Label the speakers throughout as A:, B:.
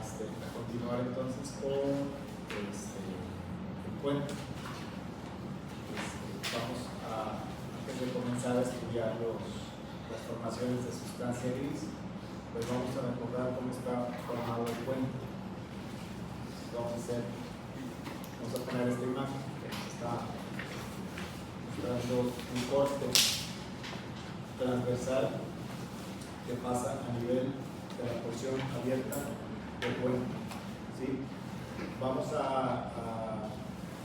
A: a continuar entonces con el puente. Vamos a, antes de comenzar a estudiar las formaciones de sustancia gris, pues vamos a recordar cómo está formado el puente. Vamos a poner esta imagen que está mostrando un corte transversal que pasa a nivel de la porción abierta del puente. ¿Sí? Vamos a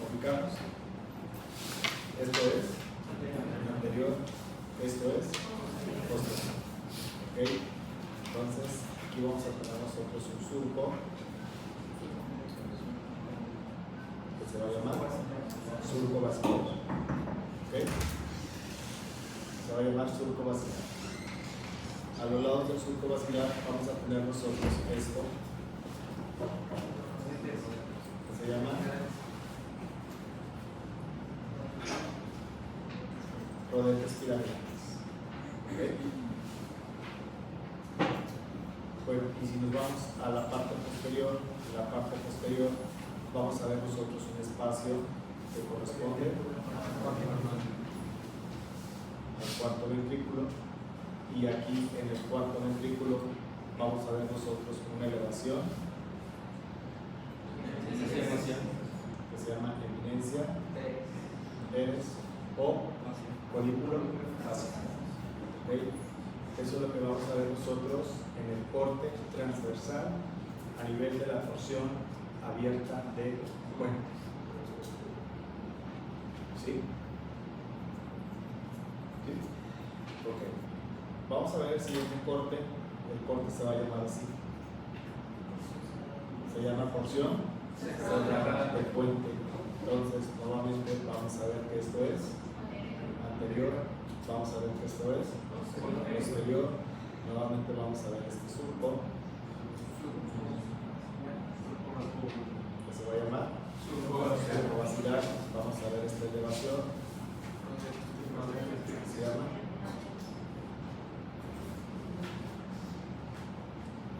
A: ubicarnos. Esto es el anterior, esto es posterior. ¿Okay? Entonces, aquí vamos a tener nosotros un surco que se va a llamar surco vascular. ¿Okay? Se va a llamar surco vascular. A los lados del surco vascular vamos a tener nosotros esto que se llama rodetes piramidales. ¿Okay? Bueno, y si nos vamos a la parte posterior, vamos a ver nosotros un espacio que corresponde al cuarto ventrículo, y aquí en el cuarto ventrículo vamos a ver nosotros una elevación que se llama eminencia, eres o colículo facial. ¿Okay? Eso es lo que vamos a ver nosotros en el corte transversal a nivel de la porción abierta del puente. ¿Sí? ¿Sí? Ok. Vamos a ver el siguiente corte. El corte se va a llamar así. Se llama porción cerrada del puente. Entonces, nuevamente vamos a ver que esto es anterior. Vamos a ver que esto es posterior. Nuevamente vamos a ver este surco que se va a llamar surco vascular. Vamos a ver esta elevación que se llama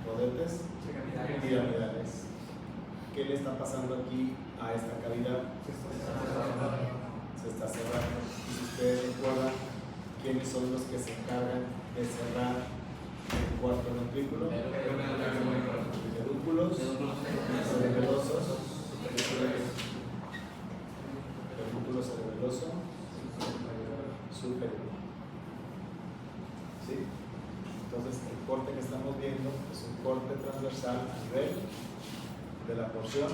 A: rodetes piramidales. ¿Qué le está pasando aquí a esta cavidad? Se está cerrando. Y si ustedes recuerdan, ¿quiénes son los que se encargan de cerrar el cuarto ventrículo? Pedúnculos cerebelosos, pedúnculo cerebeloso superior. ¿Sí? Entonces, el corte que estamos viendo es un corte transversal a nivel de la porción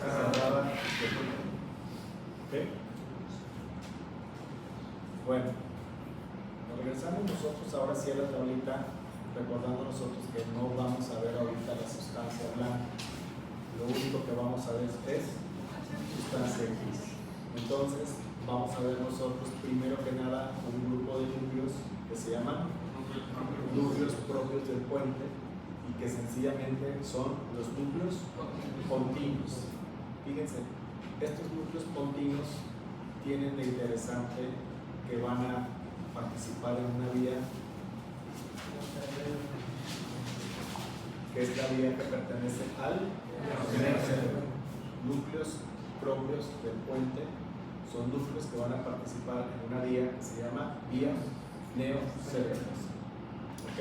A: cerrada del puente. ¿Ok? Bueno, nos regresamos nosotros ahora sí a la tablita, recordando nosotros que no vamos a ver ahorita la sustancia blanca. Lo único que vamos a ver es sustancia gris. Entonces, vamos a ver nosotros primero que nada un grupo de núcleos que se llaman núcleos propios del puente, y que sencillamente son los núcleos continuos. Fíjense, estos núcleos continuos tienen de interesante que van a participar en una vía que es la vía que pertenece al neocerebro. Núcleos propios del puente son núcleos que van a participar en una vía que se llama vía neocerebral. ¿Ok?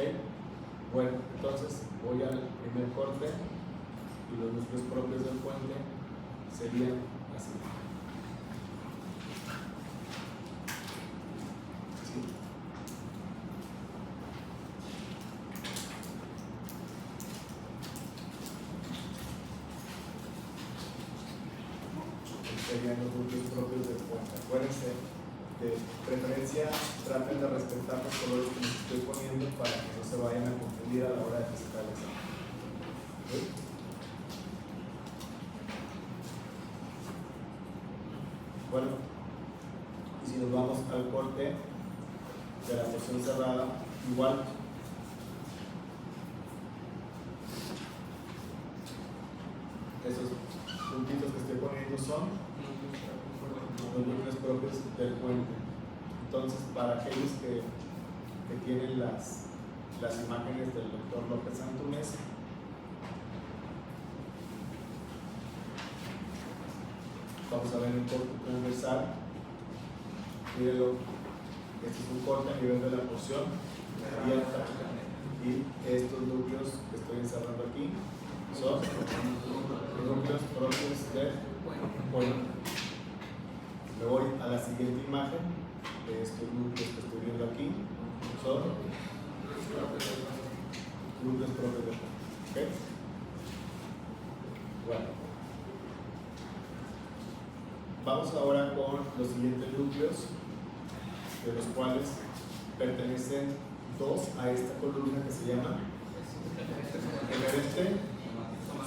A: Bueno, entonces voy al primer corte y los núcleos propios del puente serían así. ¿Sí? Serían los núcleos propios del puente. Acuérdense, de preferencia traten de respetar los colores que les estoy poniendo para que no se vayan a confundir a la hora de presentar el examen. ¿Sí? Bueno, y si nos vamos al corte de la porción cerrada, igual esos puntitos que estoy poniendo son los núcleos propios del puente. Entonces, para aquellos que tienen las imágenes del doctor López Antúnez, vamos a ver el corte transversal. Mírenlo, este es un corte a nivel de la porción abierta, y estos núcleos que estoy encerrando aquí son núcleos propios del cuello. Me voy a la siguiente imagen de estos núcleos que estoy viendo aquí, son núcleos propios del cuello. ¿Okay? Bueno, vamos ahora con los siguientes núcleos, de los cuales pertenecen dos a esta columna que se llama eferente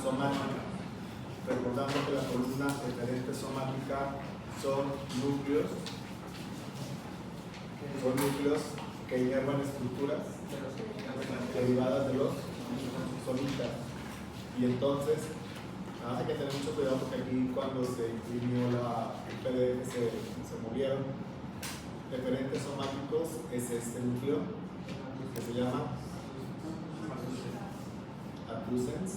A: somática. Recordando que la columna eferente somática son núcleos que inervan estructuras derivadas de los somitas. Y entonces, hay que tener mucho cuidado porque aquí cuando se imprimió el PDF se movieron. Referentes somáticos es este núcleo que se llama abducens,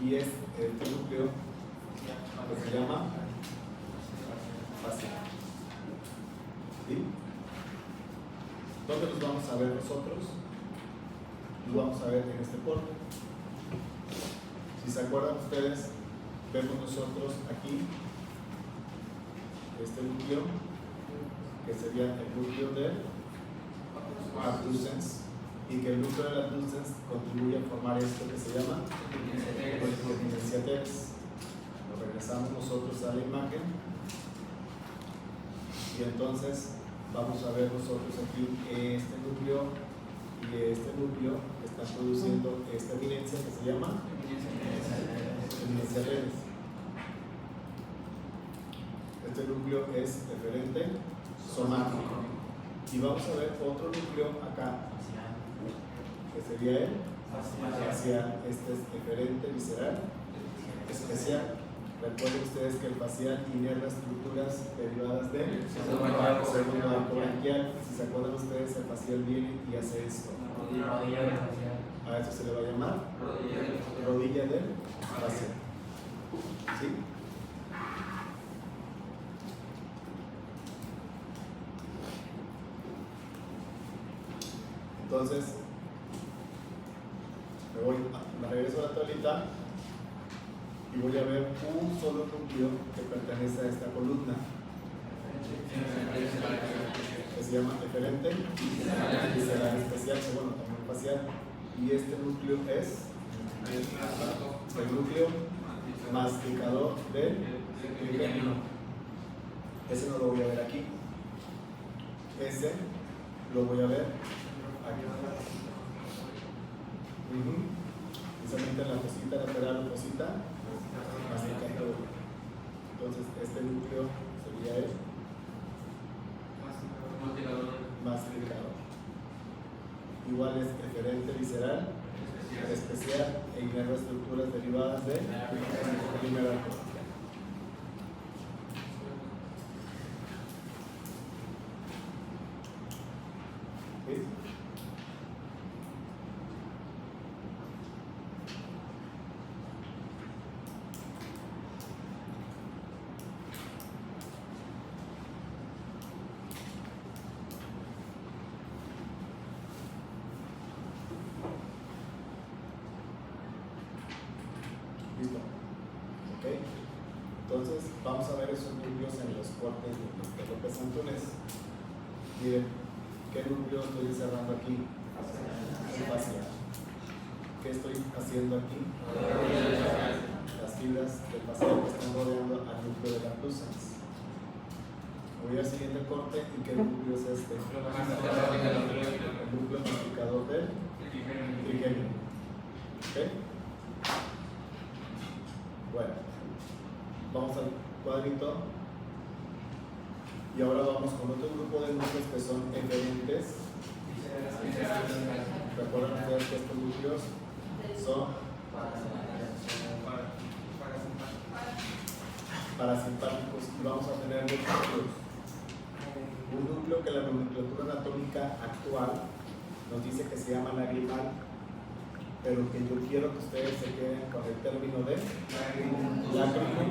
A: y es este núcleo que se llama fascia. ¿Sí? ¿Dónde los vamos a ver nosotros? Los vamos a ver en este corte. Si se acuerdan ustedes, vemos nosotros aquí este núcleo, que sería el núcleo del abducens, y que el núcleo del abducens contribuye a formar esto que se llama epiniciateres. Lo regresamos nosotros a la imagen, y entonces vamos a ver nosotros aquí este núcleo y este núcleo que está produciendo esta evidencia que se llama epiniciateres. Este núcleo es eferente somático, y vamos a ver otro núcleo acá que sería el facial. Este es eferente visceral especial. Recuerden ustedes que el facial inerva estructuras derivadas del segundo arco branquial. Si se acuerdan ustedes, el facial viene y hace esto. A eso se le va a llamar rodilla del facial. ¿Sí? Entonces, me regreso a la tablita y voy a ver un solo núcleo que pertenece a esta columna, que se llama eferente visceral especial, bueno, también facial, y este núcleo es el núcleo masticador del trigémino. Ese no lo voy a ver aquí, ese lo voy a ver aquí. Precisamente en la fosita lateral oposita masticador. Entonces este núcleo sería el masticador. Igual es eferente visceral especial e inerva estructuras derivadas del primer arco. ¿Sí? ¿Listo? ¿Ok? Entonces, vamos a ver esos núcleos en los cortes de López Antunes. Miren, ¿qué núcleo estoy encerrando aquí? El facial. ¿Qué estoy haciendo aquí? Las fibras del facial que están rodeando al núcleo del abducens. Voy al siguiente corte, ¿y qué núcleo es este? El núcleo masticador del trigémino. ¿Ok? Bueno, vamos al cuadrito, y ahora vamos con otro grupo de núcleos que son eferentes. Recuerden ustedes que estos núcleos son parasimpáticos, y vamos a tener dos núcleos. Un núcleo que la nomenclatura anatómica actual nos dice que se llama lagrimal, pero que yo quiero que ustedes se queden con el término de lágrima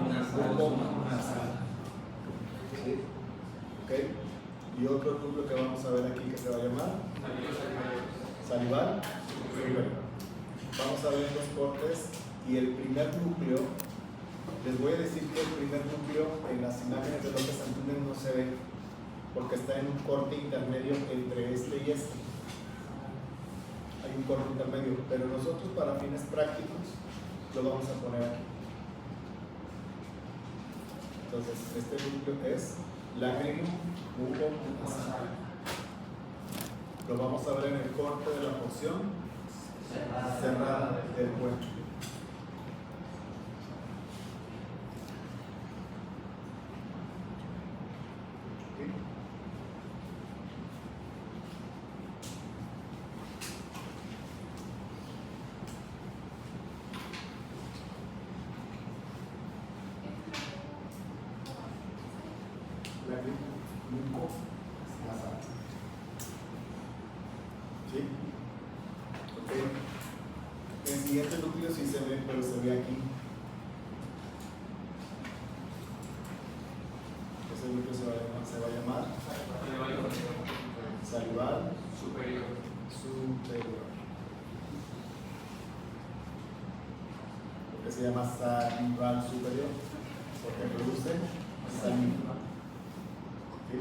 A: nasal. ¿Sí? ¿Okay? Y otro núcleo que vamos a ver aquí que se va a llamar salival superior. Vamos a ver los cortes y el primer núcleo, les voy a decir que el primer núcleo en las imágenes de López Antúnez no se ve porque está en un corte intermedio entre este y este. Hay un corte intermedio, pero nosotros para fines prácticos lo vamos a poner aquí. Entonces, este núcleo es lágrimo, buco, nasal. Lo vamos a ver en el corte de la porción cerrada del puente. Buco, nasal. ¿Sí? Ok. El siguiente núcleo sí se ve, pero se ve aquí. Ese núcleo se va a llamar salival superior. ¿Por qué se llama salival superior? Porque produce saliva. ¿Sí?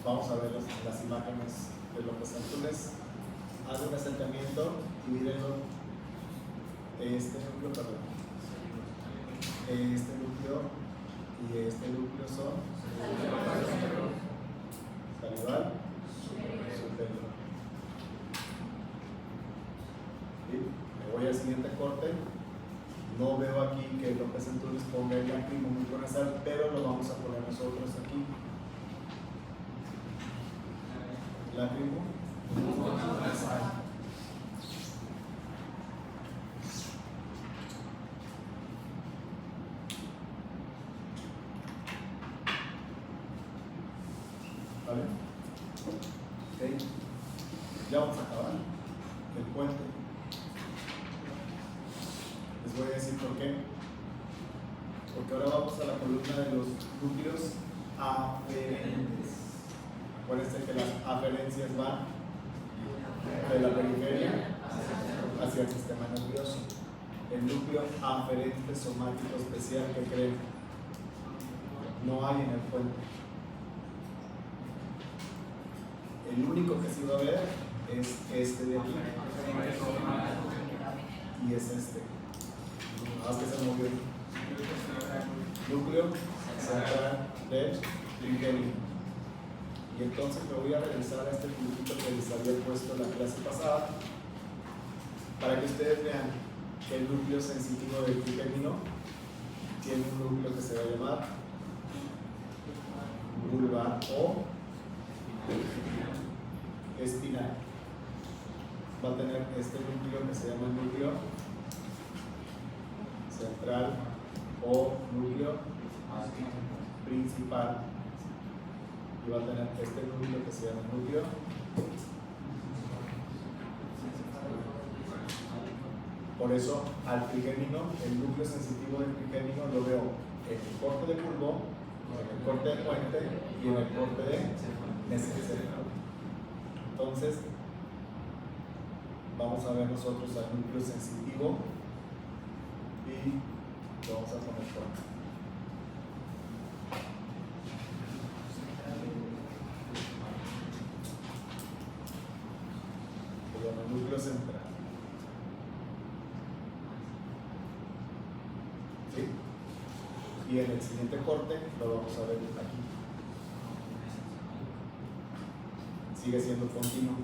A: Vamos a ver las imágenes de López Antúnez. Haz un acercamiento y mírenlo. Este núcleo y este núcleo son salival superior. ¿Sí? Me voy al siguiente corte. No veo aquí que López Antúnez ponga el lágrimo buco nasal, pero lo vamos a poner nosotros aquí. Lágrimo buco nasal. ¿Vale? Ok. Ya vamos a acabar el puente. Les voy a decir por qué. Porque ahora vamos a la columna de los núcleos aferentes. Acuérdense que las aferencias van de la periferia hacia el sistema nervioso. El núcleo aferente somático especial que creen no hay en el puente. El único que sí va a haber es este de aquí y es este. Nada más que se movió. Núcleo central del trigemino. Y entonces me voy a regresar a este puntito que les había puesto en la clase pasada para que ustedes vean que el núcleo sensitivo del trigemino tiene un núcleo que se va a llamar vulvar o espinal. Va a tener este núcleo que se llama el núcleo central o núcleo principal, y va a tener este núcleo que se llama núcleo por eso al trigémino, el núcleo sensitivo del trigémino lo veo en el corte de pulmón, en el corte de puente y en el corte de mesenceral. Entonces vamos a ver nosotros al núcleo sensitivo y lo vamos a poner por acá. Se llama núcleo central. ¿Sí? Y en el siguiente corte lo vamos a ver aquí. Sigue siendo continuo.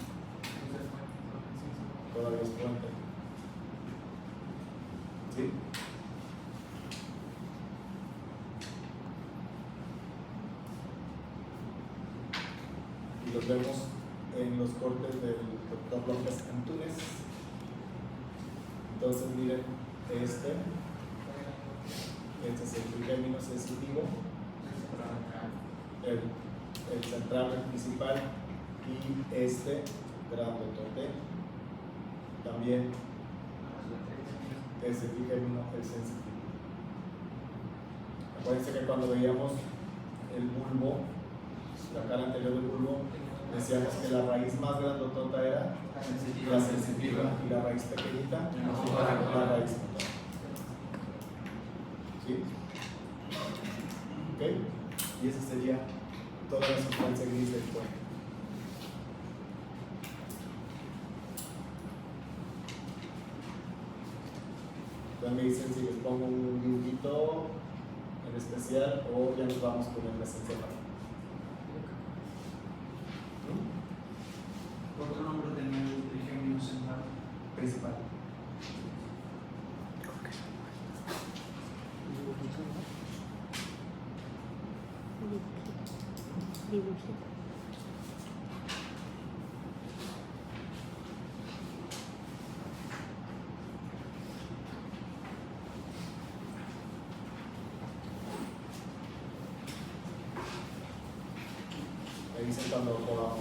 A: Todavía es puente. ¿Sí? Y los vemos en los cortes del doctor López Antúnez. Entonces miren, este es el trigémino sensitivo, el central, el principal, y este grandotote también Ese término es sensitivo. Acuérdense que cuando veíamos el bulbo, la cara anterior del bulbo, decíamos que la raíz más grandotota era la sensitiva y la raíz pequeñita la raíz motora. ¿Sí? ¿Ok? Y esa sería toda la sustancia gris del cuerpo. Entonces me dicen si les pongo un dibujito en especial o ya nos vamos con el mesencéfalo.
B: Otro nombre tenía el trigémino central
A: Principal.
C: Dibujito.
A: Me dicen cuando podamos.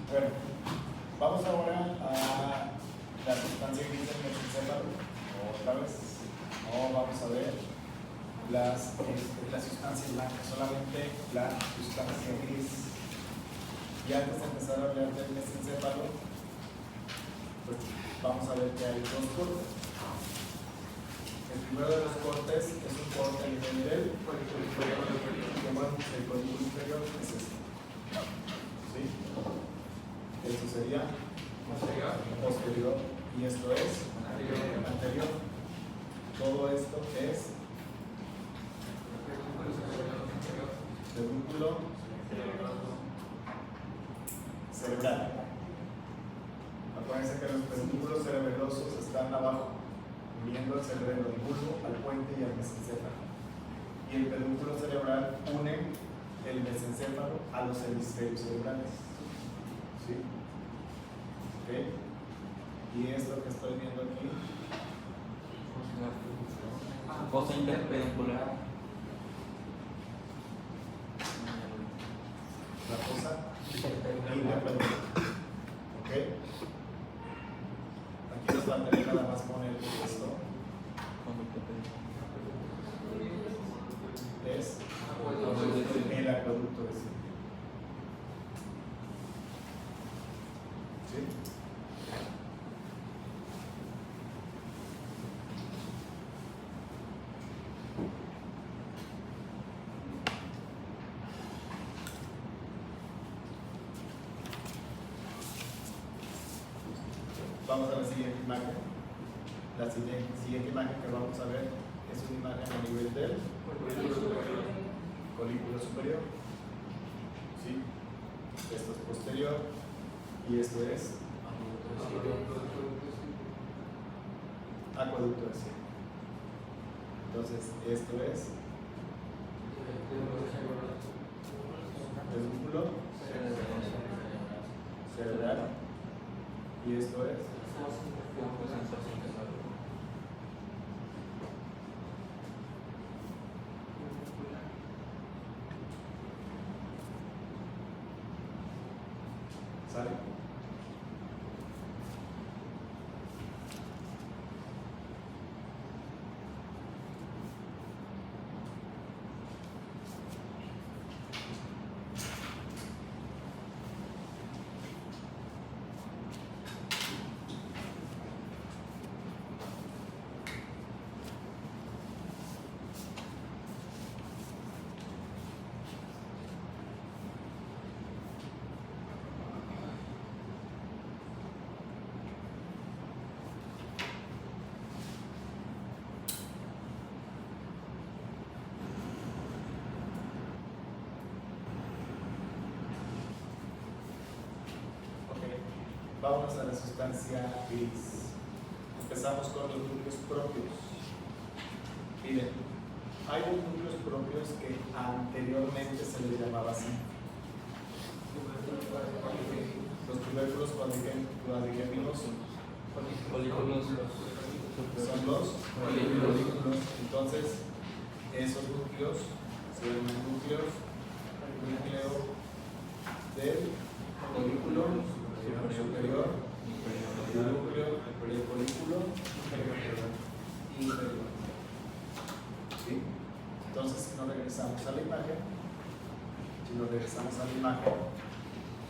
A: Bueno, vamos ahora a la sustancia gris del mesencéfalo. Otra vez, no vamos a ver la sustancia blanca, solamente la sustancia gris. Y antes de empezar a hablar del mesencéfalo, pues vamos a ver que hay dos cortes. El primero de los cortes es un corte a nivel del folículo inferior. El folículo inferior es este. ¿Sí? Esto sería posterior y esto es anterior. Todo esto es pedúnculo cerebral. Acuérdense que los pedúnculos cerebelosos están abajo, uniendo el cerebro, el bulbo, al puente y al mesencéfalo. Y el pedúnculo cerebral une el mesencéfalo a los hemisferios cerebrales. ¿Sí? ¿Ok? Y esto que estoy viendo aquí,
D: Fosa interpeduncular.
A: la fosa interpeduncular. ¿Ok? Aquí nos faltaría nada más poner esto. Es el acueducto de sí. ¿Sí? Vamos a la siguiente imagen. La siguiente imagen que vamos a ver es una imagen a nivel del colículo superior. ¿Sí? Esto es posterior y esto es acueducto de sí. Entonces, esto es pedúnculo cerebral y esto es ¿sale? Vámonos a la sustancia gris. Empezamos con los núcleos propios. Miren, hay dos núcleos propios que anteriormente se les llamaba así. Los tubérculos cuadrigéminos
D: Folículos.
A: son los folículos. Entonces, esos núcleos se llaman núcleo del folículo superior y núcleo del folículo inferior. ¿Sí? Entonces, si nos regresamos a la imagen,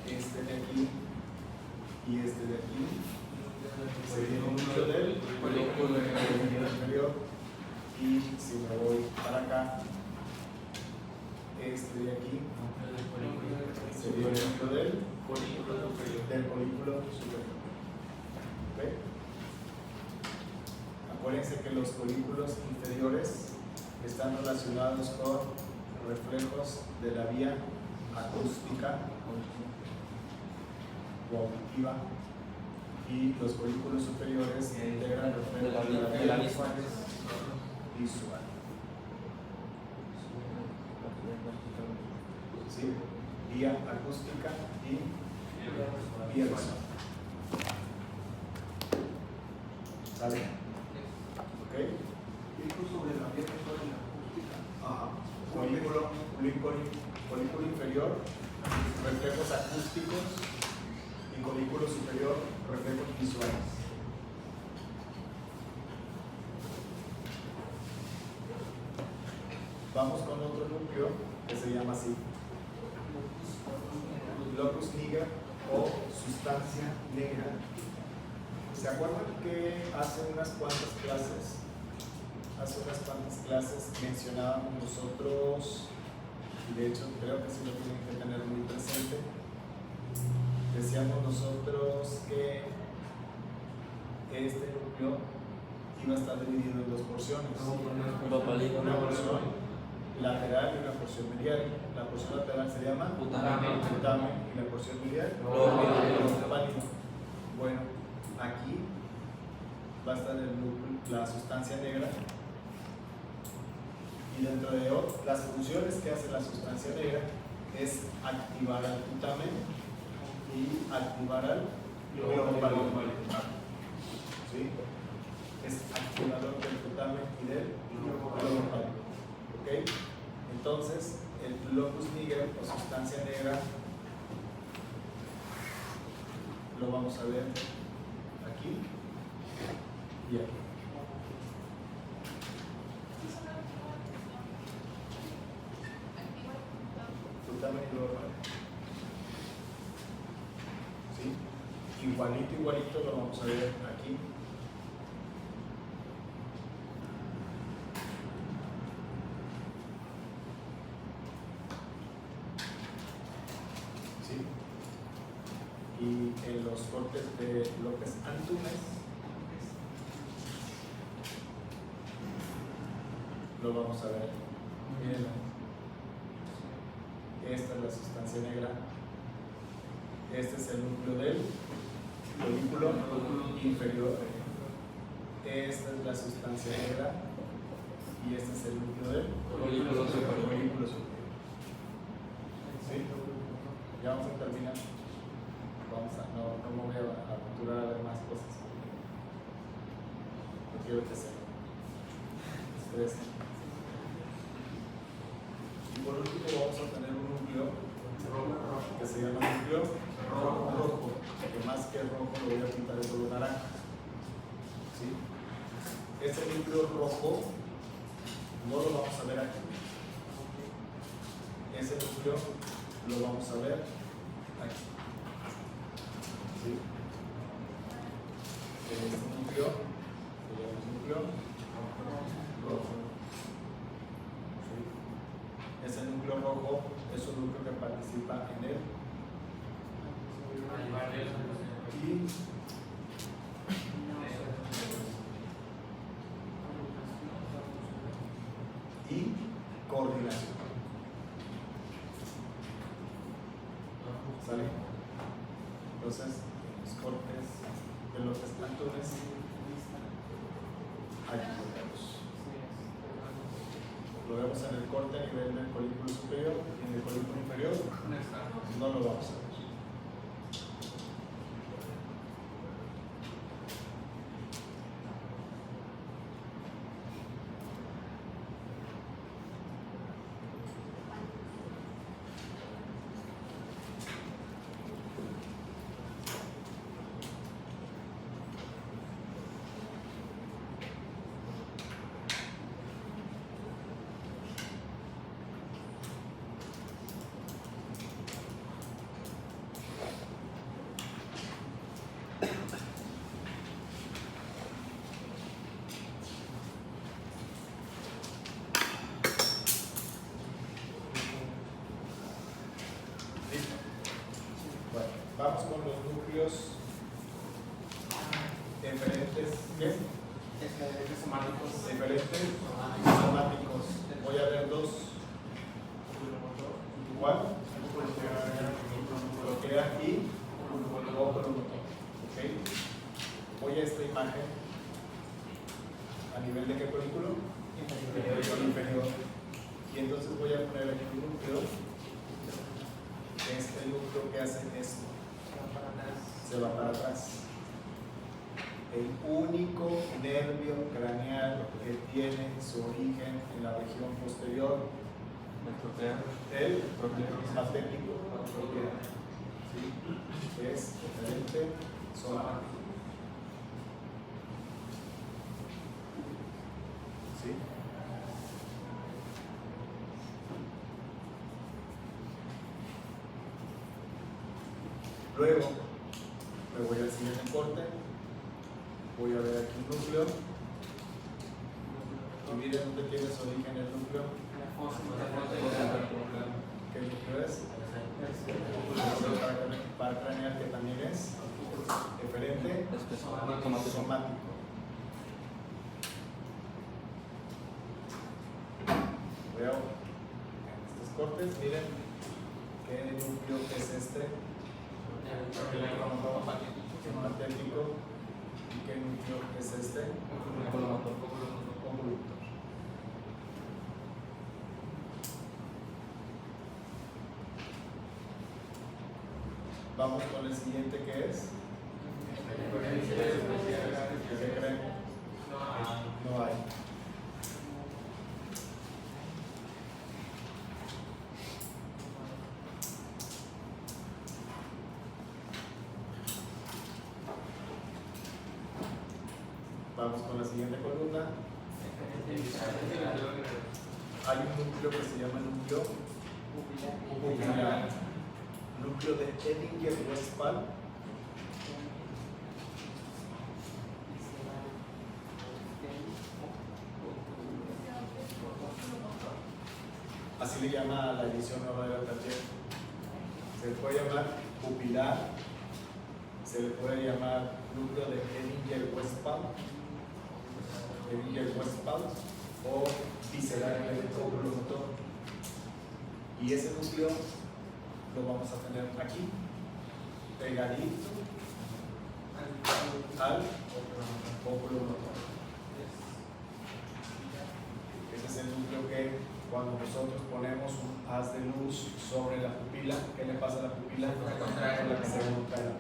A: este de aquí y este de aquí sería el núcleo del folículo inferior, y si me voy para acá, este de aquí sería el núcleo del folículo superior. ¿Ok? Acuérdense que los folículos inferiores están relacionados con reflejos de la vía acústica o auditiva, y los folículos superiores integran reflejos de la vía visual. ¿Sí? Vía acústica y vía visual. ¿Sale? ¿Ok?
B: Dijo sobre la vía visual y la acústica.
A: Ajá. Folículo inferior, reflejos acústicos, y folículo superior, reflejos visuales. Vamos con otro núcleo que se llama así: locus niger o sustancia negra. ¿Se acuerdan que hace unas cuantas clases mencionábamos nosotros, y de hecho creo que sí lo tienen que tener muy presente? Decíamos nosotros que este núcleo iba a estar dividido en dos porciones: una porción lateral y una porción medial. La porción lateral se llama
D: Putamen.
A: y la porción medial pálido. Bueno, aquí va a estar la sustancia negra, y dentro de las funciones que hace la sustancia negra es activar al putamen y activar al globo pálido. ¿Sí? Es activador del putamen y del globo pálido. ¿Ok? Entonces, el locus niger o sustancia negra lo vamos a ver aquí y aquí. Putamen y globo pálido. ¿Sí? Igualito lo vamos a ver aquí. Y en los cortes de López Antúnez lo vamos a ver. Miren, esta es la sustancia negra, este es el núcleo del folículo inferior, esta es la sustancia negra, y este es el núcleo del folículo superior. ¿Sí? Ya vamos a terminar. No me voy a aventurar a ver más cosas. No quiero que se estresen. Y por último vamos a tener un núcleo que se llama núcleo rojo, que más que rojo lo voy a pintar de color naranja. ¿Sí? Este núcleo rojo no lo vamos a ver aquí. Ese núcleo lo vamos a ver aquí. ¿Sí? Este núcleo se llama núcleo rojo. ¿Sí? Ese núcleo rojo es un núcleo que participa en él. Y coordinación. ¿Sale? Entonces, los cortes de los estantones vemos en el corte a nivel del colículo superior y en el colículo inferior no lo vamos a ver. ¿Listo? Bueno, vamos con los núcleos diferentes. ¿Qué?
D: Diferentes somáticos.
A: Diferentes somáticos. Voy a ver dos. ¿Cuál? Bloquea y oculomotor. ¿Ok? Voy a esta imagen. ¿A nivel de qué colículo? Inferior. Y entonces voy a poner aquí un núcleo. Este núcleo que hace esto se va para atrás. El único nervio craneal que tiene su origen en la región posterior, el patético, ¿sí? Es diferente somático. ¿Sí? Luego me voy al siguiente corte, voy a ver aquí un núcleo y miren dónde tiene su origen el núcleo. ¿Qué núcleo es? Para craneal, que también es diferente somático. Voy a en estos cortes, miren qué núcleo es este. Patético. ¿Y qué núcleo es este? Oculomotor. Vamos con el siguiente, que es ¿qué creen? No hay. Vamos con la siguiente columna. Hay un núcleo que se llama núcleo pupilar. Núcleo de Edinger-Westphal. Así le llama la edición nueva de la Target. Se le puede llamar pupilar, se le puede llamar núcleo de Edinger-Westphal o visceral oculomotor. Y ese núcleo lo vamos a tener aquí, pegadito al oculomotor. Ese es el núcleo que cuando nosotros ponemos un haz de luz sobre la pupila, ¿qué le pasa a la pupila? Se contrae.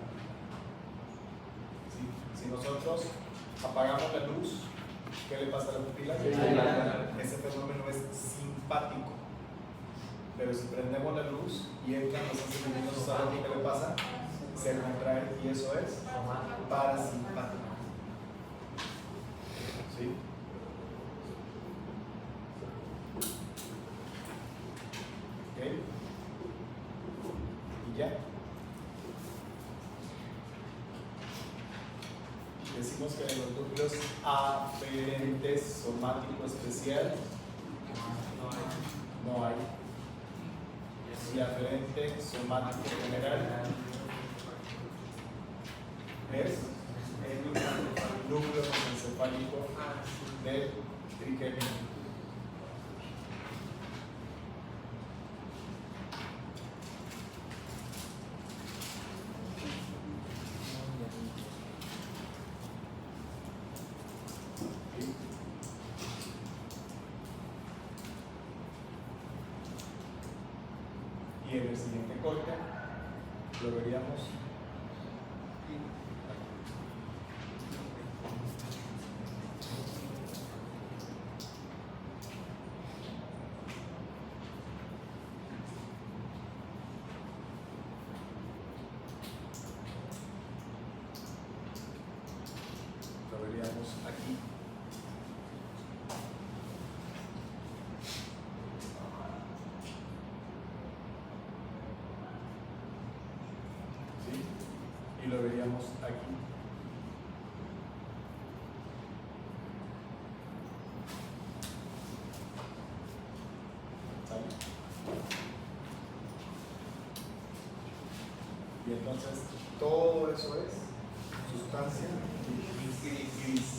A: Si nosotros apagamos la luz, ¿qué le pasa a la pupila? Ese fenómeno es simpático. Pero si prendemos la luz y entran los sentimientos, ¿saben qué le pasa? Se contrae y eso es parasimpático. ¿Sí? ¿Ok? Y ya. Decimos que en los núcleos aferentes somático especial no hay. Y aferente somático general es el núcleo encefálico del triqueminio. Y en el siguiente corte lo veríamos aquí. Lo veríamos aquí. ¿Sí? Y lo veríamos aquí. ¿Sale? Y entonces todo eso es sustancia gris.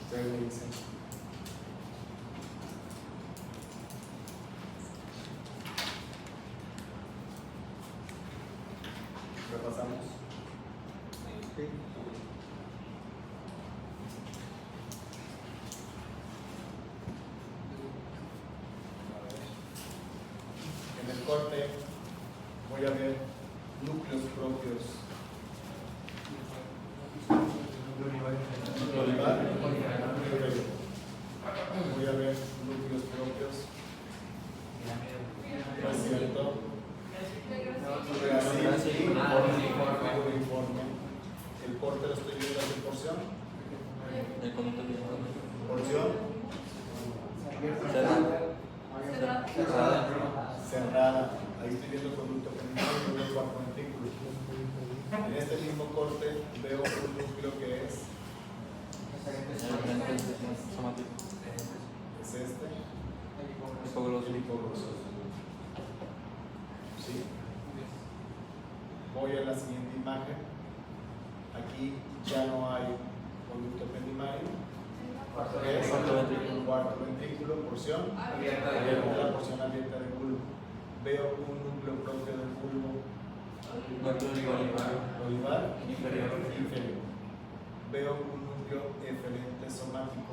A: Ustedes me dicen. Repasamos. En el corte voy a ver núcleos propios. Olivar, voy a ver núcleos propios. ¿No es cierto? Uniforme. El corte lo estoy viendo en porción. Porción cerrada. Ahí estoy viendo conducto pendiente y veo cuarto ventrículo. En este mismo corte veo un núcleo que es este, el hipogloso. ¿Sí? Voy a la siguiente imagen. Aquí ya no hay conducto pendimario. Es cuarto ventrículo, porción abierta, la porción abierta del bulbo. Veo un núcleo propio del bulbo olivar inferior. Veo un núcleo eferente somático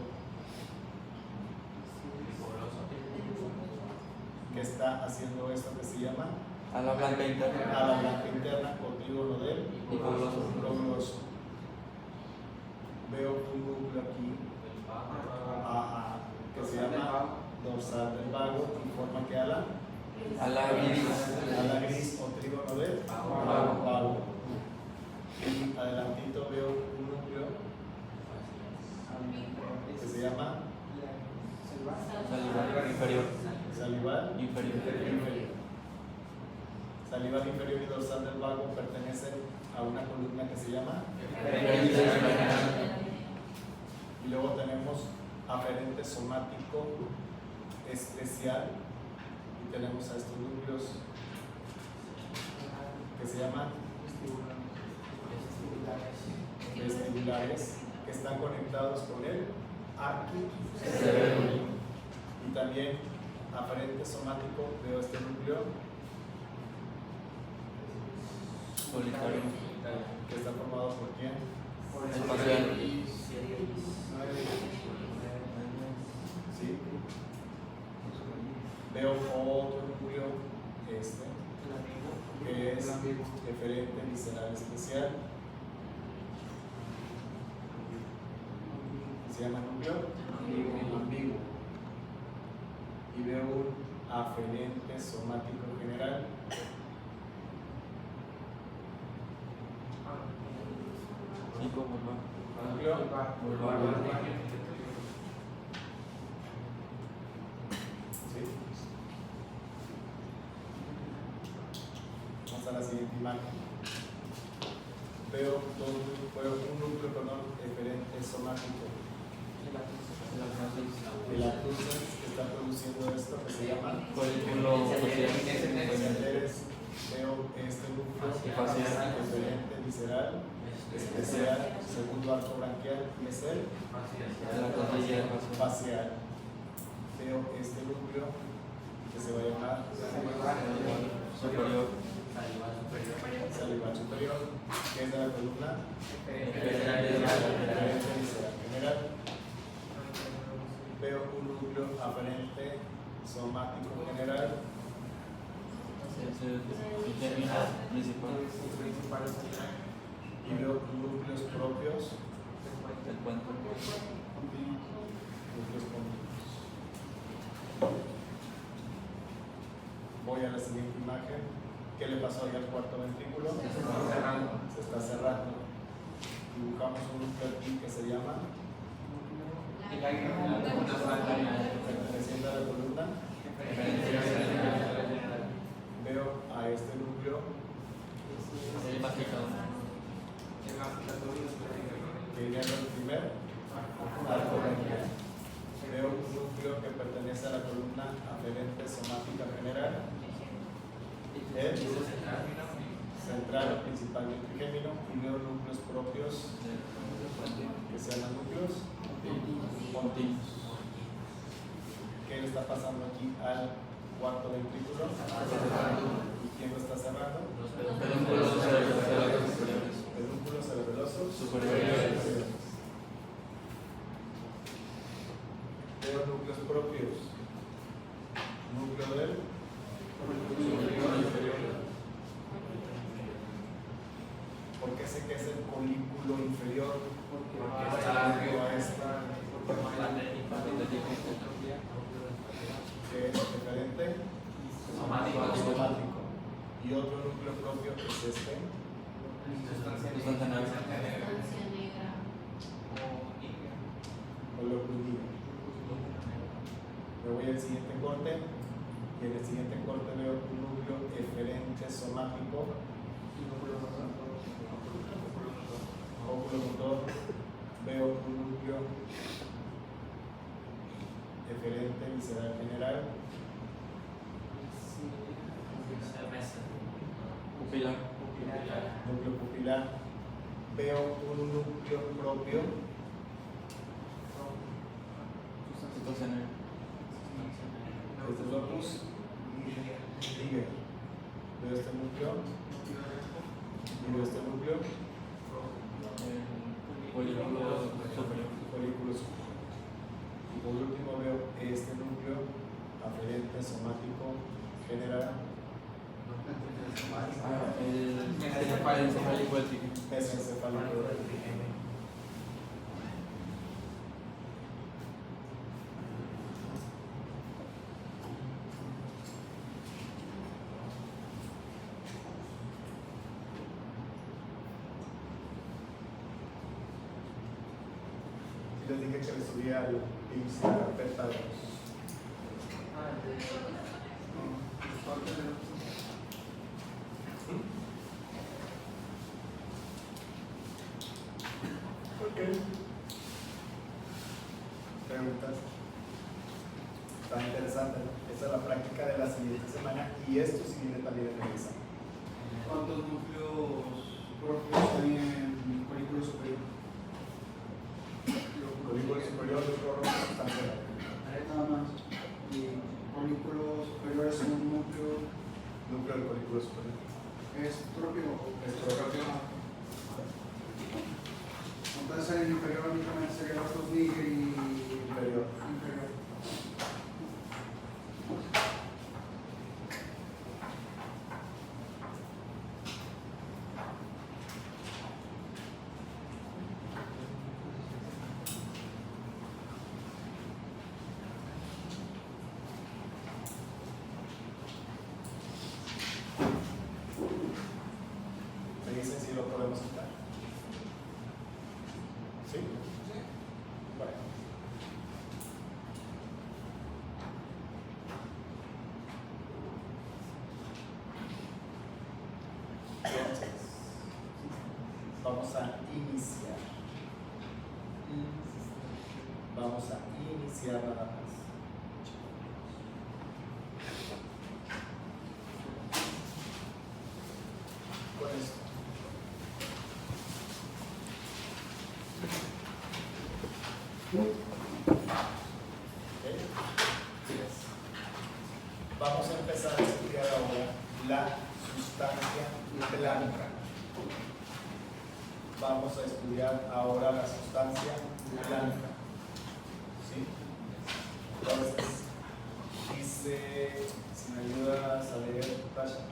A: que está haciendo esto que se llama
C: a la blanca
A: interna con trígono del hipogloso. Veo un núcleo aquí que se llama dorsal del vago y forma que ala gris o trígono del vago. Y adelantito veo un núcleo que se llama salivar inferior. Salivar inferior y dorsal del vago pertenecen a una columna que se llama y luego tenemos aferente somático especial y tenemos a estos núcleos que se llaman vestibulares, que están conectados con el arquicerebro. Y también aferente somático veo este núcleo
C: solitario
A: que está formado por quién?
C: espacial.
A: ¿Sí? Veo otro núcleo, que es eferente visceral especial. Se llama núcleo ambiguo. Y veo un aferente somático general. Núcleo ¿sí? Vamos a la siguiente imagen. Veo un núcleo eferente somático. De la cruces que está produciendo esto que se llama
C: folículo
A: veo este núcleo eferente visceral especial, segundo arco branquial y es el facial. Veo este núcleo que se va a llamar
C: superior.
A: salival superior, que es de la columna
C: Referente
A: visceral general. Veo un núcleo aferente somático general
C: Principal.
A: y veo núcleos propios,
C: El puente.
A: núcleos continuos. Voy a la siguiente imagen. ¿Qué le pasó ahí al cuarto ventrículo? Se está cerrando. Dibujamos un núcleo aquí que se llama perteneciente a la columna. Veo a este núcleo
C: El masticado.
A: que viene del primer arco ventral. Veo un núcleo que pertenece a la columna aferente somática general. El central principal del trigémino, y veo núcleos propios que se llaman núcleos continuos. ¿Qué le está pasando aquí al cuarto ventrículo? ¿Y quién lo está cerrando?
C: Pedúnculos cerebrosos superiores.
A: Pedúnculos cerebelosos
C: Superiores.
A: Veo núcleos propios. Núcleo del inferior. ¿Por qué sé que es el colículo inferior? Porque está a esta que es diferente somático. Y otro núcleo propio que es este.
C: Sustancia negra.
A: Colocludino. Me voy al siguiente corte, y en el siguiente corte veo un núcleo eferente somático, oculomotor, veo un núcleo eferente visceral general,
C: Pupilar.
A: núcleo pupilar, veo un núcleo propio,
C: Sustancia negra.
A: este locus liger. Veo este núcleo y veo este núcleo
C: Folículo superior.
A: folículo superior. Y por último veo este núcleo aferente somático general,
C: El encefálico del tigre.
A: mesencefálico del trigémino. Y les dije que le subía al IMSS la carpeta de los Ok. Preguntas. Está interesante. Esa es la práctica de la siguiente semana y esto sí viene también en el examen.
B: ¿Cuántos núcleos propios hay en el colículo superior?
A: Colículo superior, núcleo rojo, sustancia negra.
B: Nada más. Y colículo superior es un núcleo,
A: Núcleo del colículo superior.
B: es propio.
A: Es propio.
B: Entonces el inferior únicamente sería los dos liger y
A: Inferior.
B: inferior.
A: Me dicen si lo podemos quitar. ¿Sí? Bueno. Entonces, vamos a iniciar. Vamos a iniciar nada más. Con esto. ¿Ok? Vamos a empezar a estudiar ahora la sustancia blanca. Vamos a estudiar ahora la sustancia blanca. ¿Sí? Entonces, dice, si me ayudas a leer, Tasha.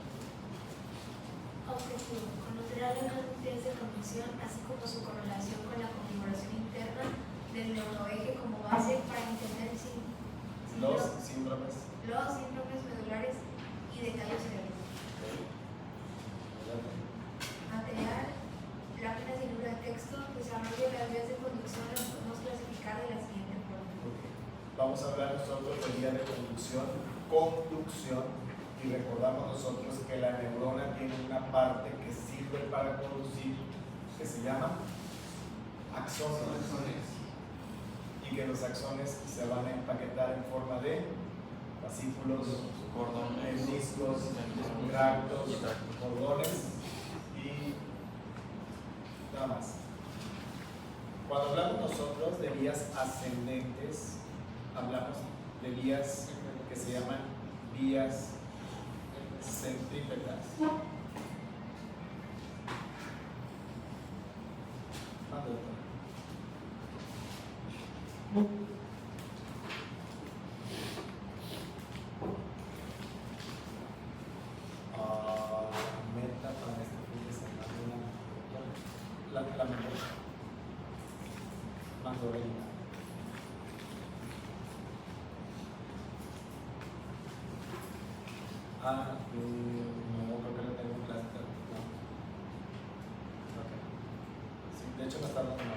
E: Objetivo: conocer a los nutrientes de conducción, así como su correlación con la configuración interna del neuroeje como base para entender
A: Los síndromes.
E: los síndromes medulares y de tallo cerebral. Material: láminas y libro de texto. Desarrollo de las vías de conducción las podemos clasificar de la siguiente forma.
A: Vamos a hablar nosotros de vía de conducción, y recordamos nosotros que la neurona tiene una parte que sirve para conducir, que se llama axones, y que los axones se van a empaquetar en forma de fascículos,
C: Cordones,
A: meniscos,
C: meniscos,
A: tractos,
C: y tractos.
A: cordones y nada más. Cuando hablamos nosotros de vías ascendentes, hablamos de vías que se llaman vías centrípetas. Meta para este fin de semana la mejor mandolina. No, creo que no tengo un clase. No. Ok. Sí, de hecho me está dando una duda.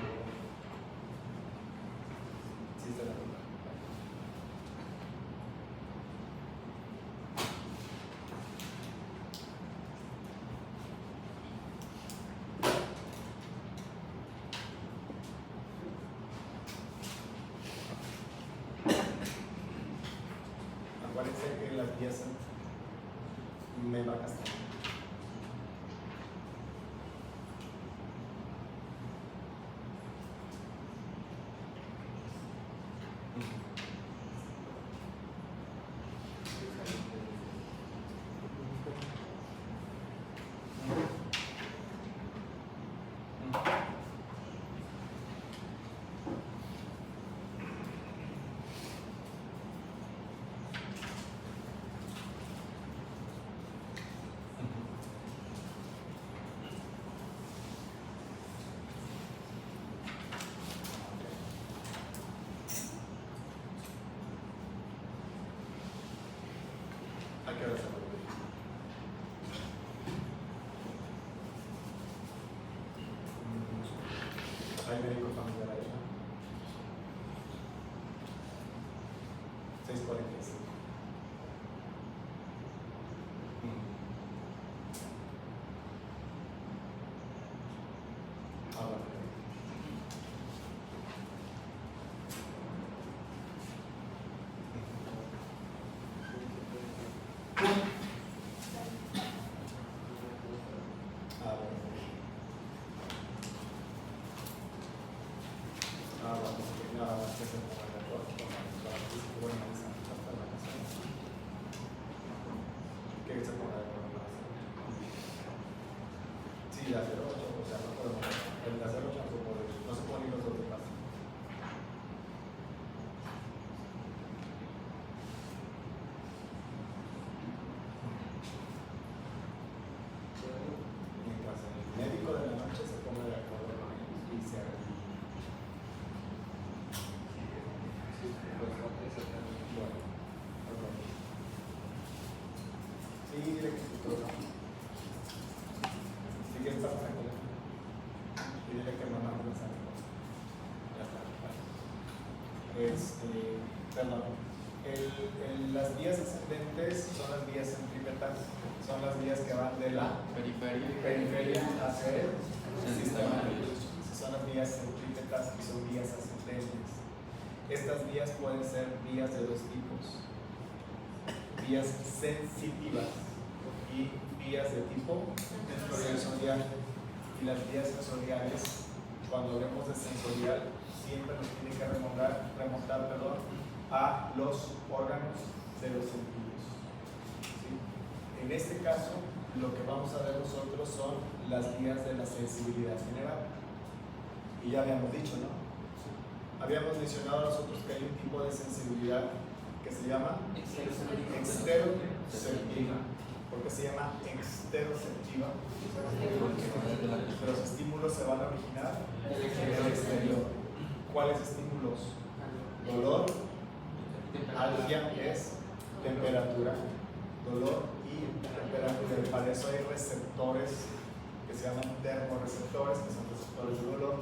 A: Sí, se la duda. Acuérdense que las vías me va a gastar. ¿A qué hora se va? ¿Hay médico familiar ahí? 6:45. Bueno. Nada más que se ponga de acuerdo con hasta la canción. Que se ponga de acuerdo. Sí, la 08, o sea, no podemos. El de 08 no se puede ir los dos de paso. Mientras el médico de la noche se ponga de acuerdo con ellos y se haga. Bueno, ok. Sí, dile que su programa. Si quieres estar tranquila. Y dile que mamá no me sale. Ya está. Perdón. Las vías ascendentes son las vías centrípetas, son las vías que van de la periferia hacia el sistema nervioso. Son las vías centrípetas y son vías ascendentes. Estas vías pueden ser vías de dos tipos: vías sensitivas y vías de tipo sensorial. Y las vías sensoriales, cuando hablemos de sensorial, siempre nos tiene que remontar a los órganos de los sentidos. En este caso, lo que vamos a ver nosotros son las guías de la sensibilidad general. Y ya habíamos dicho, ¿no? Habíamos mencionado nosotros que hay un tipo de sensibilidad que se llama exteroceptiva. ¿Por qué se llama exteroceptiva? Porque los estímulos se van a originar en el exterior. ¿Cuáles estímulos? Dolor, alergia es temperatura, dolor y temperatura. Y para eso hay receptores que se llaman termorreceptores, que son receptores de dolor,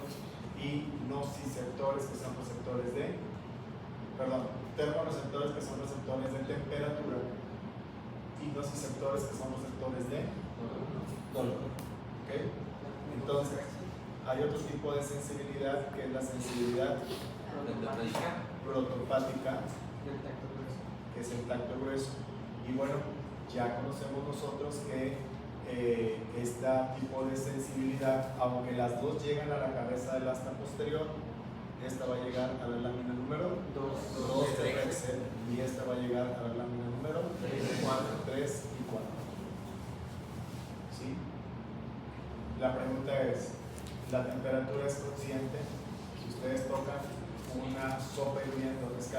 A: y nociceptores, que son receptores de, termorreceptores, que son receptores de temperatura, y nociceptores, que son receptores de dolor. ¿Okay? Entonces, hay otro tipo de sensibilidad que es la sensibilidad protopática, que es el tacto grueso. Y bueno, ya conocemos nosotros que este tipo de sensibilidad, aunque las dos llegan a la cabeza del asta posterior, esta va a llegar a la lámina número 2 de Rexel y esta va a llegar a la lámina número 3 y 4. ¿Sí? La pregunta es, ¿la temperatura es consciente? Si ustedes tocan una sopa hirviendo, ¿es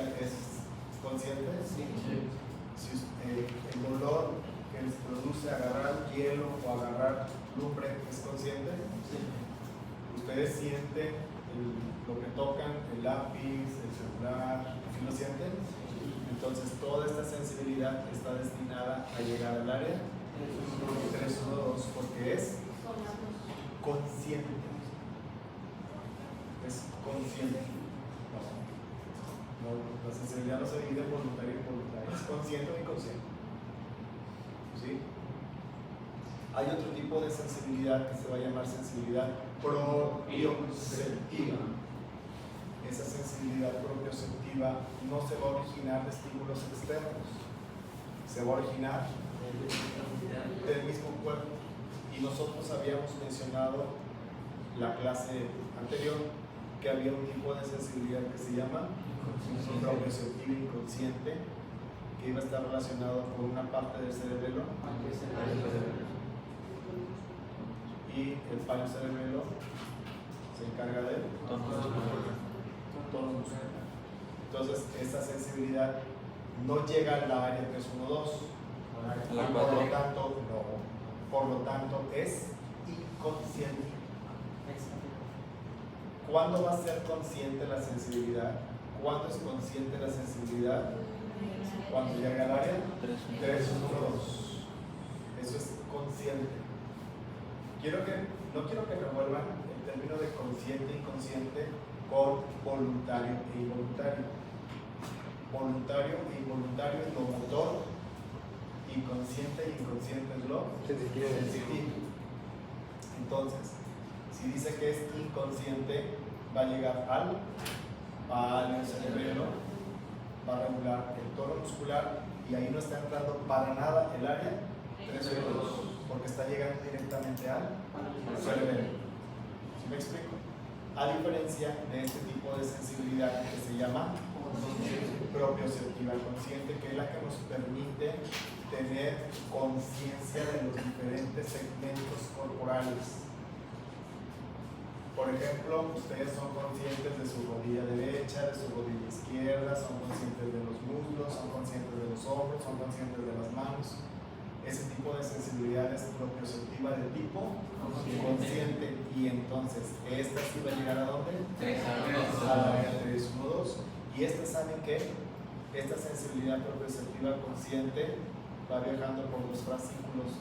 A: consciente? Sí. Si el dolor que les produce agarrar hielo o agarrar lumbre, ¿es consciente? Sí. ¿Ustedes sienten lo que tocan, el lápiz, el celular, ¿sí lo sienten? Entonces toda esta sensibilidad está destinada a llegar al área 312 porque es consciente. Es consciente. No, la sensibilidad no se divide en voluntario y involuntario, es consciente o inconsciente. ¿Sí? Hay otro tipo de sensibilidad que se va a llamar sensibilidad propioceptiva. Esa sensibilidad propioceptiva no se va a originar de estímulos externos, se va a originar del mismo cuerpo. Y nosotros habíamos mencionado la clase anterior que había un tipo de sensibilidad que se llama propioceptiva inconsciente, que iba a estar relacionado con una parte del cerebelo y el fallo cerebelo se encarga de tono muscular. Entonces esta sensibilidad no llega a la área 312 por lo tanto es inconsciente. ¿Cuándo va a ser consciente la sensibilidad? ¿Cuándo es consciente la sensibilidad? Cuando llega al área 312. Eso es consciente. No quiero que revuelvan el término de consciente e inconsciente con voluntario e involuntario. Voluntario e involuntario es lo motor y consciente e inconsciente es lo sensitivo. Entonces, si dice que es inconsciente, va a llegar al cerebelo, va a regular el tono muscular y ahí no está entrando para nada el área 312 porque está llegando directamente al cerebelo. ¿Sí me explico? A diferencia de este tipo de sensibilidad que se llama propioceptiva consciente, que es la que nos permite tener conciencia de los diferentes segmentos corporales. Por ejemplo, ustedes son conscientes de su rodilla derecha, de su rodilla izquierda, son conscientes de los muslos, son conscientes de los hombros, son conscientes de las manos. Ese tipo de sensibilidad es propioceptiva de tipo consciente. Y entonces, ¿esta sí va a llegar a dónde? A la área 312. Y ¿saben qué? Esta sensibilidad propioceptiva consciente va viajando por los fascículos.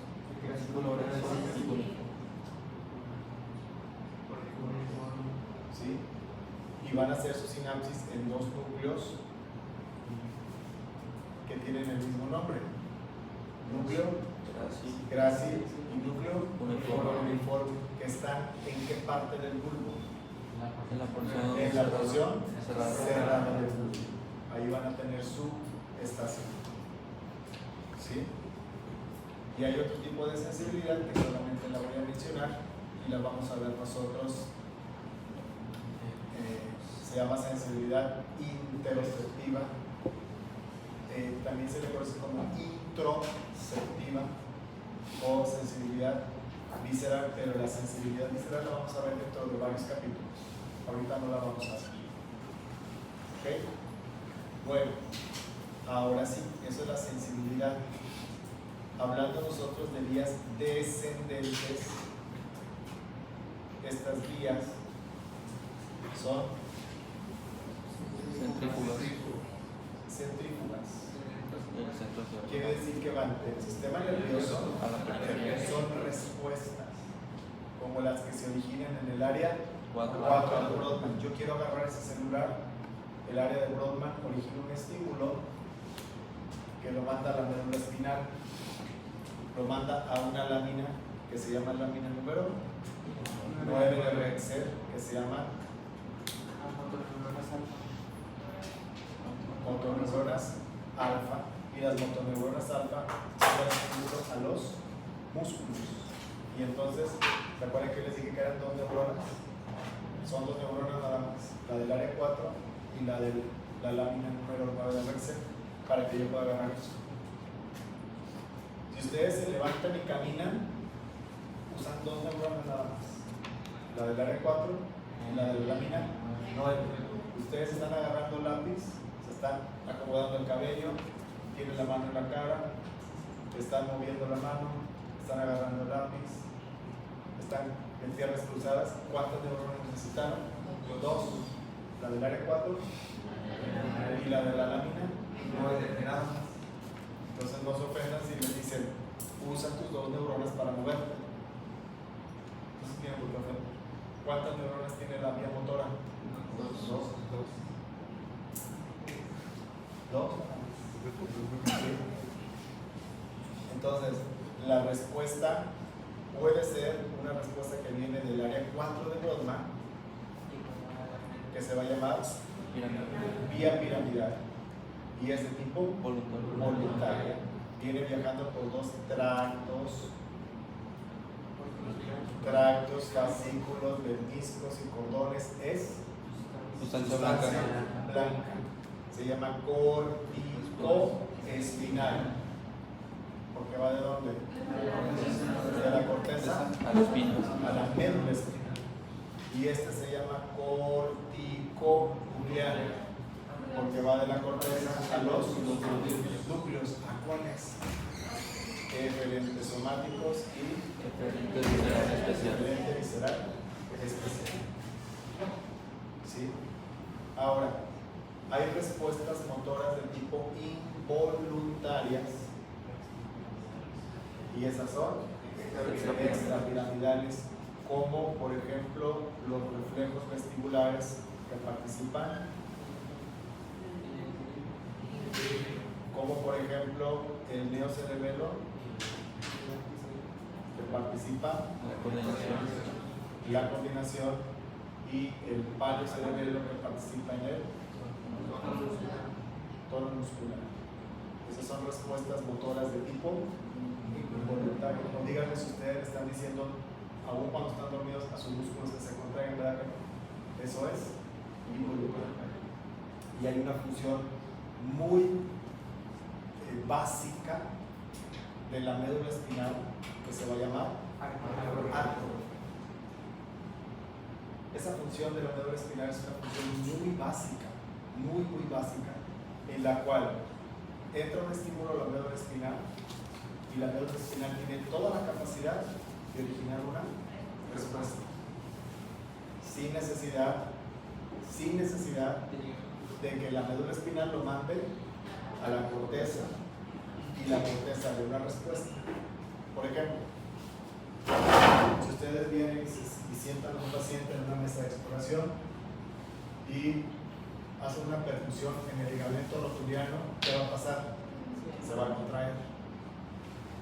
A: ¿Sí? Y van a hacer su sinapsis en dos núcleos que tienen el mismo nombre: núcleo grácil y núcleo uniforme, que están ¿en qué parte del bulbo? En la porción cerrada del bulbo. Ahí van a tener su estación. ¿Sí? Y hay otro tipo de sensibilidad que solamente la voy a mencionar y la vamos a ver nosotros. Se llama sensibilidad interoceptiva. También se le conoce como introceptiva. o sensibilidad visceral, pero la sensibilidad visceral la vamos a ver dentro de varios capítulos. Ahorita no la vamos a hacer. ¿Ok? Bueno, ahora sí, eso es la sensibilidad. Hablando nosotros de vías descendentes, estas vías son centrífugas.
C: El centro hacia
A: Quiere decir que van del sistema nervioso
C: a la periferia.
A: son respuestas, como las que se originan en el área 4 de Brodmann. Yo quiero agarrar ese celular, el área de Brodmann origina un estímulo que lo manda a la médula espinal, lo manda a una lámina que se llama lámina número 9 de Rexer, que se llama motoneuronas alfa, y las motoneuronas alfa dan estímulo a los músculos. Y entonces, ¿se acuerdan que les dije que eran dos neuronas? Son dos neuronas nada más, la del área 4 y la de la lámina número 9 de Rexer, para que yo pueda agarrar eso. Si ustedes se levantan y caminan, usan dos neuronas nada más, la del área 4 y la de la lámina 9. Ustedes están agarrando lápiz, se están acomodando el cabello, tienen la mano en la cara, están moviendo la mano, están agarrando el lápiz, están en piernas cruzadas. ¿Cuántas neuronas necesitaron? Dos, la del área 4 y la de la lámina 9. Entonces no se ofendan si les dicen, usa tus dos neuronas para moverte. Entonces tienen por qué ofender. ¿Cuántas neuronas tiene la vía motora? Dos. Entonces, la respuesta puede ser una respuesta que viene del área 4 de Brodmann, que se va a llamar vía piramidal, y es de tipo voluntaria. Viene viajando por dos tractos, fascículos, meniscos y cordones. Es
C: Sustancia
A: sustancia
C: blanca.
A: blanca. Se llama corticoespinal. ¿Porque va de dónde? De la corteza
C: A los pinos.
A: a la médula espinal. Y este se llama corticonuclear, porque va de la corteza a los núcleos. ¿A cuáles? Eferentes somáticos y
C: Eferente visceral especial.
A: eferente visceral especial. ¿Sí? Ahora, hay respuestas motoras de tipo involuntarias, y esas son extrapiramidales, como por ejemplo los reflejos vestibulares que participan, como por ejemplo el neocerebelo que participa,
C: La coordinación.
A: la coordinación, y el paleocerebelo que participa en el tono muscular. Esas son respuestas motoras de tipo involuntario. No díganme si ustedes le están diciendo, aún cuando están dormidos, a sus músculos que se contraen, ¿verdad que no? Eso es involuntario. Y hay una función muy básica de la médula espinal que se va a llamar arco. Esa función de la médula espinal es una función muy básica, muy básica, en la cual entra un estímulo a la médula espinal, y la médula espinal tiene toda la capacidad de originar una respuesta, sin necesidad de que la médula espinal lo mande a la corteza y la corteza de una respuesta. Por ejemplo, si ustedes vienen y sientan a un paciente en una mesa de exploración y hacen una percusión en el ligamento rotuliano, ¿qué va a pasar? Se va a contraer.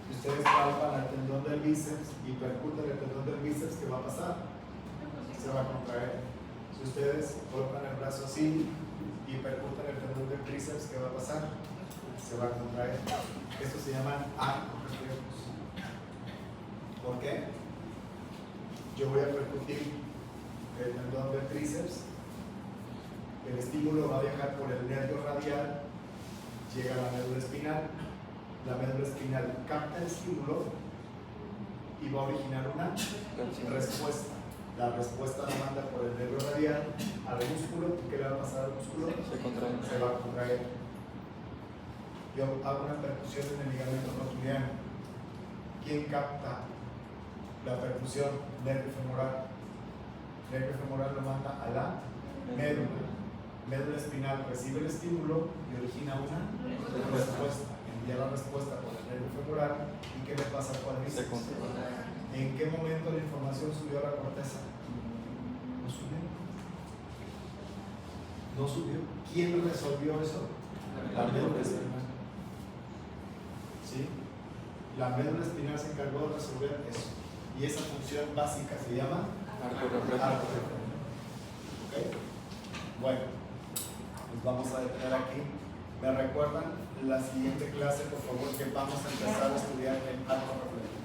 A: Si ustedes palpan el tendón del bíceps y percuten el tendón del bíceps, ¿qué va a pasar? Se va a contraer. Si ustedes colocan el brazo así y percuten el tendón del tríceps, ¿qué va a pasar? Se va a contraer. Estos se llaman arcos reflejos. ¿Por qué? Yo voy a percutir el tendón del tríceps, el estímulo va a viajar por el nervio radial, llega a la médula espinal, la médula espinal capta el estímulo y va a originar una respuesta. La respuesta la manda por el nervio radial al músculo. ¿Qué le va a pasar al músculo?
C: Se contrae.
A: Se va a contraer. Yo hago una percusión en el ligamento rotuliano. ¿Quién capta la percusión? Nervio femoral. Nervio femoral lo manda a la médula. Médula espinal recibe el estímulo y origina una respuesta. Envía la respuesta por el nervio femoral. ¿Y qué le pasa al
C: Se
A: cuádriceps?
C: contrae.
A: ¿En qué momento la información subió a la corteza? No subió. No subió. ¿Quién resolvió eso? La médula espinal. ¿Sí? La médula espinal se encargó de resolver eso. Y esa función básica se llama
C: Arco reflejo.
A: arco reflejo. ¿Ok? Bueno, nos vamos a detener aquí. ¿Me recuerdan la siguiente clase, por favor, que vamos a empezar a estudiar el arco reflejo?